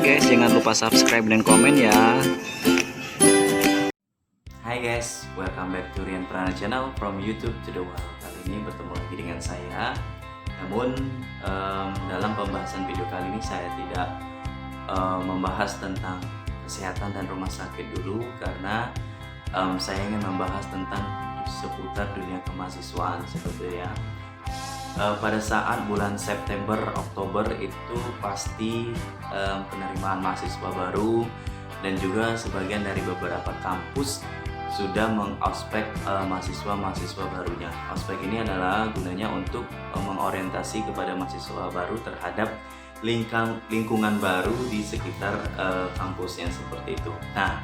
guys, jangan lupa subscribe dan komen ya. Hai guys, welcome back to Rian Prana Channel from YouTube to the world. Kali ini bertemu lagi dengan saya. Namun dalam pembahasan video kali ini saya tidak membahas tentang kesehatan dan rumah sakit dulu, karena saya ingin membahas tentang seputar dunia kemahasiswaan sebetulnya. Pada saat bulan September, Oktober itu pasti penerimaan mahasiswa baru, dan juga sebagian dari beberapa kampus sudah mengospek mahasiswa-mahasiswa barunya. Ospek ini adalah gunanya untuk mengorientasi kepada mahasiswa baru terhadap lingkungan baru di sekitar kampusnya, seperti itu. Nah,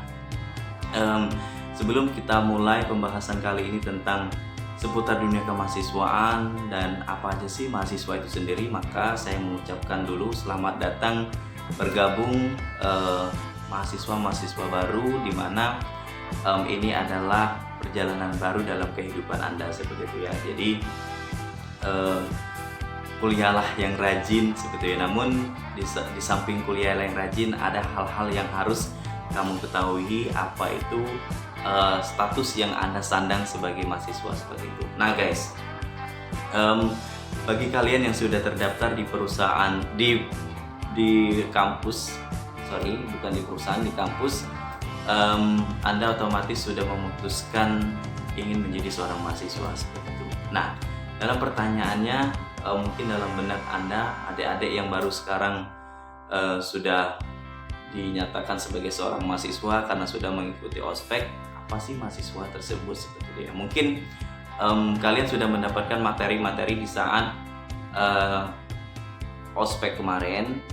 sebelum kita mulai pembahasan kali ini tentang seputar dunia kemahasiswaan dan apa aja sih mahasiswa itu sendiri, maka saya mengucapkan dulu selamat datang bergabung mahasiswa-mahasiswa baru, di mana ini adalah perjalanan baru dalam kehidupan Anda, seperti itu ya. Jadi kuliahlah yang rajin, seperti itu. Namun di samping kuliah yang rajin, ada hal-hal yang harus kamu ketahui, apa itu status yang Anda sandang sebagai mahasiswa, seperti itu. Nah guys, bagi kalian yang sudah terdaftar di perusahaan di kampus, bukan di perusahaan, di kampus, Anda otomatis sudah memutuskan ingin menjadi seorang mahasiswa, seperti itu. Nah, dalam pertanyaannya, mungkin dalam benak Anda, adik-adik yang baru sekarang sudah dinyatakan sebagai seorang mahasiswa karena sudah mengikuti ospek. Apa sih mahasiswa tersebut, seperti itu ya? Mungkin kalian sudah mendapatkan materi-materi di saat ospek kemarin,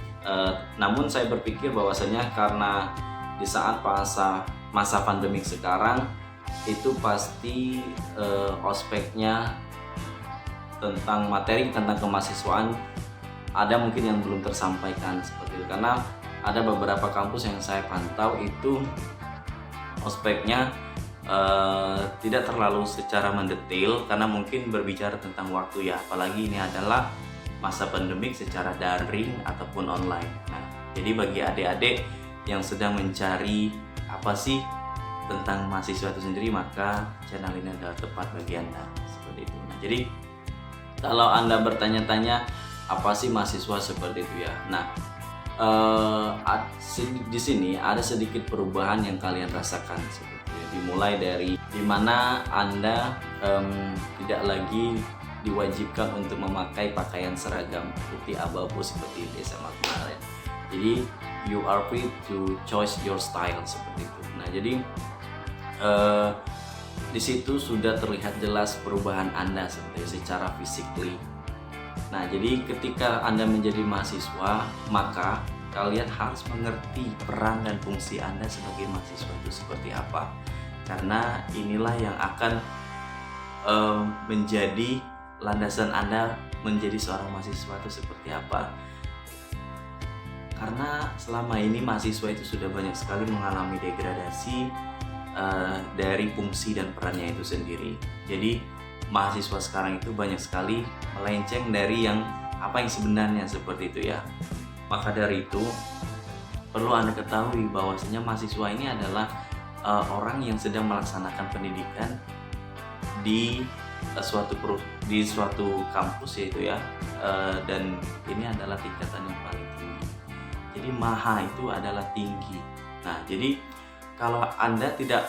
namun saya berpikir bahwasanya karena di saat masa pandemik sekarang itu pasti ospeknya tentang materi tentang kemahasiswaan ada mungkin yang belum tersampaikan, seperti itu. Karena ada beberapa kampus yang saya pantau itu ospeknya tidak terlalu secara mendetail, karena mungkin berbicara tentang waktu ya, apalagi ini adalah masa pandemik secara daring ataupun online. Nah, jadi bagi adik-adik yang sedang mencari apa sih tentang mahasiswa itu sendiri, maka channel ini adalah tepat bagi Anda, seperti itu. Nah, jadi kalau Anda bertanya-tanya apa sih mahasiswa, seperti itu ya. Nah, di sini ada sedikit perubahan yang kalian rasakan, seperti itu. Dimulai dari dimana Anda tidak lagi diwajibkan untuk memakai pakaian seragam putih abu-abu seperti di SMA kemarin. Jadi you are free to choose your style, seperti itu. Nah, jadi di situ sudah terlihat jelas perubahan Anda secara physically. Nah, jadi ketika Anda menjadi mahasiswa, maka kalian harus mengerti peran dan fungsi Anda sebagai mahasiswa itu seperti apa. Karena inilah yang akan menjadi landasan Anda menjadi seorang mahasiswa itu seperti apa. Karena selama ini mahasiswa itu sudah banyak sekali mengalami degradasi dari fungsi dan perannya itu sendiri. Jadi mahasiswa sekarang itu banyak sekali melenceng dari apa yang sebenarnya, seperti itu ya. Maka dari itu perlu Anda ketahui bahwasanya mahasiswa ini adalah orang yang sedang melaksanakan pendidikan di suatu kampus, yaitu ya, dan ini adalah tingkatan yang paling tinggi. Jadi maha itu adalah tinggi. Nah, jadi kalau Anda tidak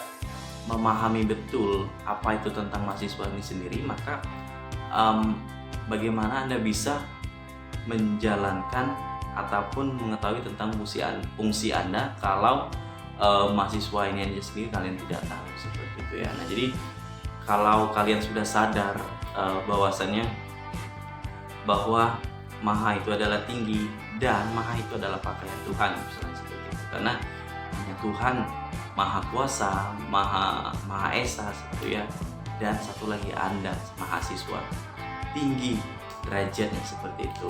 memahami betul apa itu tentang mahasiswa ini sendiri, maka bagaimana Anda bisa menjalankan ataupun mengetahui tentang fungsi Anda kalau mahasiswa ini aja sendiri kalian tidak tahu, seperti itu ya. Nah, jadi kalau kalian sudah sadar bahwasannya bahwa maha itu adalah tinggi dan maha itu adalah pakaian Tuhan, misalnya seperti itu. Karena hanya Tuhan Maha Kuasa, Maha Esa, seperti itu ya. Dan satu lagi Anda mahasiswa tinggi derajatnya, seperti itu.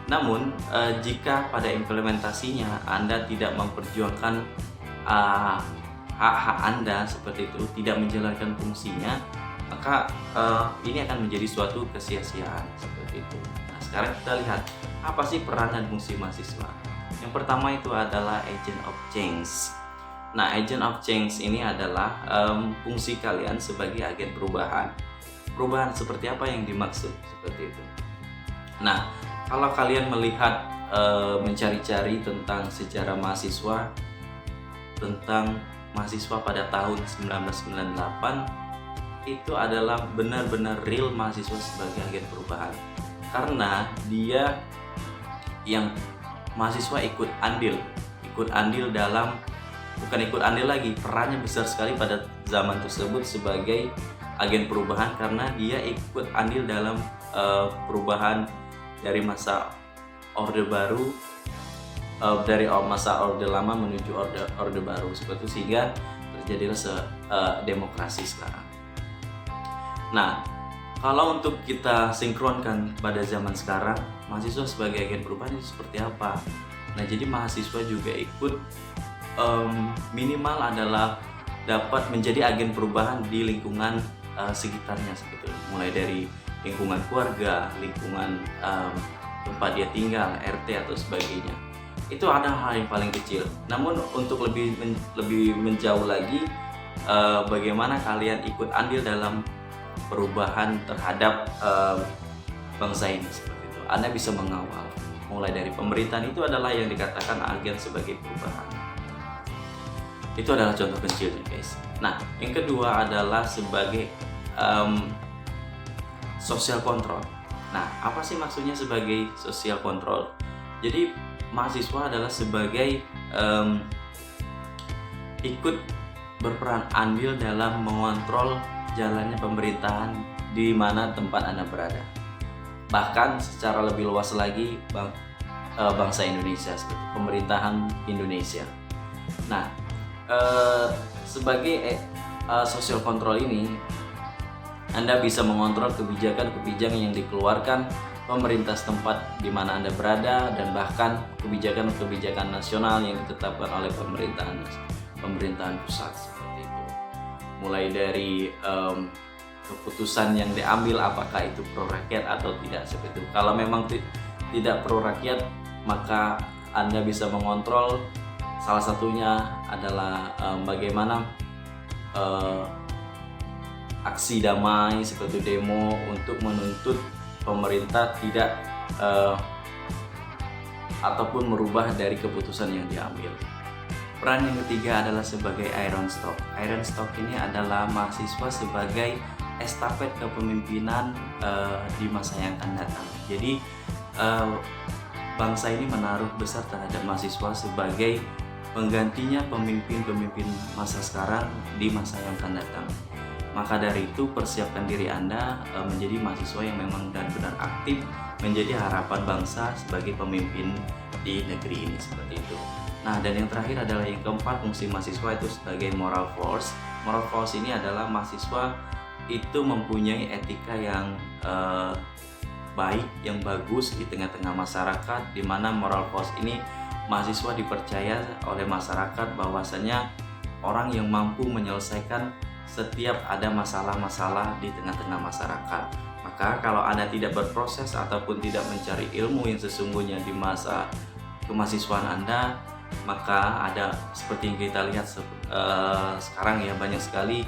Namun jika pada implementasinya Anda tidak memperjuangkan hak-hak Anda, seperti itu, tidak menjalankan fungsinya, maka ini akan menjadi suatu kesia-siaan, seperti itu. Nah, sekarang kita lihat apa sih peran dan fungsi mahasiswa. Yang pertama itu adalah agent of change. Nah, agent of change ini adalah fungsi kalian sebagai agen perubahan. Perubahan seperti apa yang dimaksud? Seperti itu. Nah, kalau kalian melihat mencari-cari tentang sejarah mahasiswa, tentang mahasiswa pada tahun 1998, itu adalah benar-benar real mahasiswa sebagai agen perubahan. Karena dia yang mahasiswa ikut andil dalam, bukan ikut andil lagi, perannya besar sekali pada zaman tersebut sebagai agen perubahan, karena dia ikut andil dalam perubahan dari masa orde baru, dari masa orde lama menuju orde baru seperti itu, sehingga terjadilah demokrasi sekarang. Nah, kalau untuk kita sinkronkan pada zaman sekarang, mahasiswa sebagai agen perubahan itu seperti apa? Nah, jadi mahasiswa juga ikut minimal adalah dapat menjadi agen perubahan di lingkungan sekitarnya seperti itu. Mulai dari lingkungan keluarga, lingkungan tempat dia tinggal, RT atau sebagainya. Itu ada hal yang paling kecil. Namun untuk lebih menjauh lagi, bagaimana kalian ikut andil dalam perubahan terhadap bangsa ini seperti itu. Anda bisa mengawal. Mulai dari pemerintahan, itu adalah yang dikatakan agen sebagai perubahan. Itu adalah contoh kecilnya, guys. Nah, yang kedua adalah sebagai social control. Nah, apa sih maksudnya sebagai social control? Jadi mahasiswa adalah sebagai ikut berperan andil dalam mengontrol jalannya pemerintahan di mana tempat Anda berada. Bahkan secara lebih luas lagi bangsa Indonesia, seperti pemerintahan Indonesia. Nah, sebagai social control ini, Anda bisa mengontrol kebijakan-kebijakan yang dikeluarkan pemerintah setempat di mana Anda berada, dan bahkan kebijakan-kebijakan nasional yang ditetapkan oleh pemerintahan pusat seperti itu. Mulai dari keputusan yang diambil, apakah itu pro rakyat atau tidak seperti itu. Kalau memang tidak pro rakyat, maka Anda bisa mengontrol. Salah satunya adalah bagaimana aksi damai seperti demo untuk menuntut pemerintah tidak ataupun merubah dari keputusan yang diambil. Peran yang ketiga adalah sebagai iron stock. Iron stock ini adalah mahasiswa sebagai estafet kepemimpinan di masa yang akan datang. Jadi bangsa ini menaruh besar terhadap mahasiswa sebagai penggantinya pemimpin-pemimpin masa sekarang di masa yang akan datang. Maka dari itu, persiapkan diri Anda menjadi mahasiswa yang memang benar-benar aktif, menjadi harapan bangsa sebagai pemimpin di negeri ini seperti itu. Nah, dan yang terakhir adalah yang keempat, fungsi mahasiswa itu sebagai moral force. Moral force ini adalah mahasiswa itu mempunyai etika yang baik, yang bagus di tengah-tengah masyarakat, di mana moral force ini mahasiswa dipercaya oleh masyarakat bahwasanya orang yang mampu menyelesaikan setiap ada masalah-masalah di tengah-tengah masyarakat. Maka kalau Anda tidak berproses ataupun tidak mencari ilmu yang sesungguhnya di masa kemahasiswaan Anda, maka ada seperti yang kita lihat sekarang ya, banyak sekali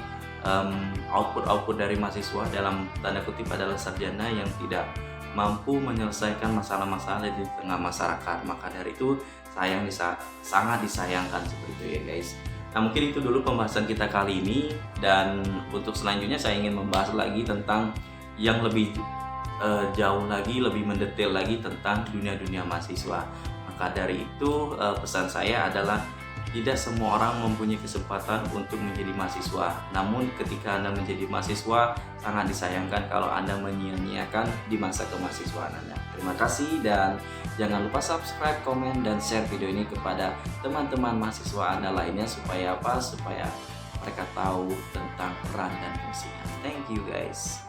output dari mahasiswa dalam tanda kutip adalah sarjana yang tidak mampu menyelesaikan masalah-masalah di tengah masyarakat. Maka dari itu sangat disayangkan seperti itu ya, guys. Nah, mungkin itu dulu pembahasan kita kali ini, dan untuk selanjutnya saya ingin membahas lagi tentang yang lebih jauh lagi, lebih mendetail lagi tentang dunia mahasiswa. Maka dari itu pesan saya adalah tidak semua orang mempunyai kesempatan untuk menjadi mahasiswa. Namun ketika Anda menjadi mahasiswa, sangat disayangkan kalau Anda menyia-nyiakan di masa kemahasiswaan Anda. Terima kasih, dan jangan lupa subscribe, komen, dan share video ini kepada teman-teman mahasiswa Anda lainnya supaya apa? Supaya mereka tahu tentang peran dan fungsinya. Thank you guys.